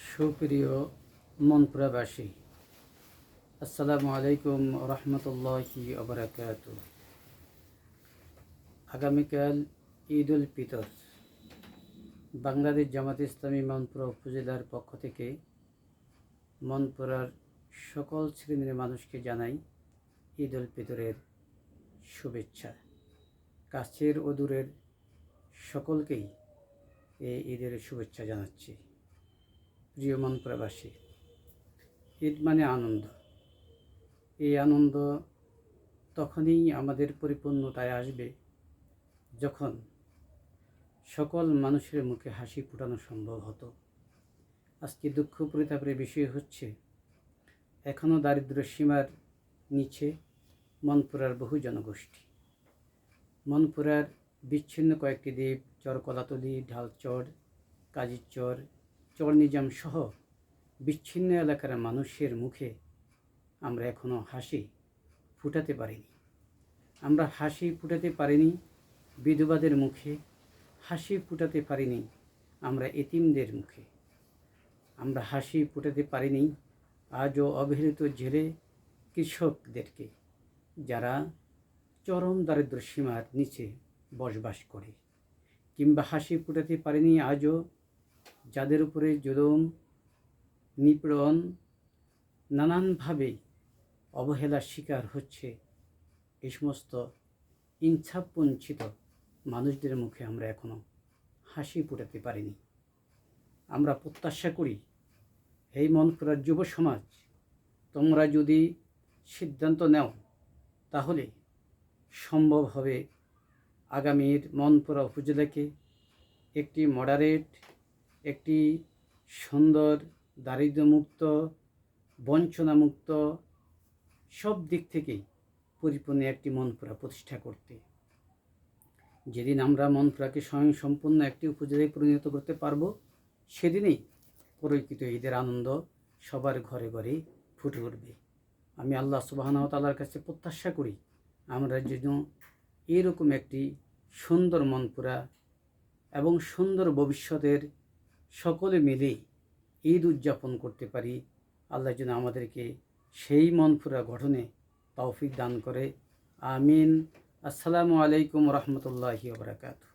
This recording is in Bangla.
সুপ্রিয় মনপুরাবাসী, আসসালামু আলাইকুম রহমতুল্লাহি ওবারাকাতু। আগামীকাল ঈদ উল ফিতর। বাংলাদেশ জামাত ইসলামী মনপুরা উপজেলার পক্ষ থেকে মনপুরার সকল শ্রেণীর মানুষকে জানাই ঈদ উল ফিতরের শুভেচ্ছা। কাছের ও দূরের সকলকেই এই ঈদের শুভেচ্ছা জানাচ্ছি। প্রিয় মনপুরাবাসী, ঈদ মানে আনন্দ। এই আনন্দ তখনই আমাদের পরিপূর্ণতায় আসবে যখন সকল মানুষের মুখে হাসি ফোটানো সম্ভব হতো। আজকে দুঃখ পরিতাপের বিষয় হচ্ছে এখনও দারিদ্র সীমার নিচে মনপুরার বহু জনগোষ্ঠী। মনপুরার বিচ্ছিন্ন কয়েকটি দ্বীপ চরকলাতলি, ঢালচর, কাজীরচর, চর নিজাম সহ বিচ্ছিন্ন এলাকার মানুষের মুখে আমরা এখনও হাসি ফুটাতে পারিনি। আমরা হাসি ফুটাতে পারিনি বিধবাদের মুখে, হাসি ফুটাতে পারিনি আমরা এতিমদের মুখে, আমরা হাসি ফুটাতে পারিনি আজও অবহেলিত জেলে কৃষকদেরকে, যারা চরম দারিদ্র সীমার নিচে বসবাস করে। কিংবা হাসি ফুটাতে পারিনি আজও যাদের উপরে জুলুম, নিপীড়ন, নানানভাবে অবহেলার শিকার হচ্ছে এই সমস্ত ইনসাফবঞ্চিত মানুষদের মুখে আমরা এখনও হাসি ফোটাতে পারিনি। আমরা প্রত্যাশা করি, এই মনপুরার যুব সমাজ, তোমরা যদি সিদ্ধান্ত নেও তাহলে সম্ভব হবে আগামীর মনপুরা উপজেলাকে একটি মডারেট, একটি সুন্দর, দারিদ্র্যমুক্ত, বঞ্চনামুক্ত, সব দিক থেকেই পরিপূর্ণ একটি মনপুরা প্রতিষ্ঠা করতে। যেদিন আমরা মনপুরাকে স্বয়ংসম্পূর্ণ একটি উপজেলায় পরিণত করতে পারব, সেদিনেই পরীক্ষিত ঈদের আনন্দ সবার ঘরে ঘরে ফুটে উঠবে। আমি আল্লাহ সুবহানাহু ওয়া তাআলার কাছে প্রত্যাশা করি আমরা যেন এরকম একটি সুন্দর মনপুরা এবং সুন্দর ভবিষ্যতের সকলে মিলে ঈদ উদযাপন করতে পারি। আল্লাহ যেন আমাদেরকে সেই মনপুরা গঠনে তৌফিক দান করে। আমিন। আসসালামু আলাইকুম রহমতুল্লাহি ওয়া বারাকাতুহু।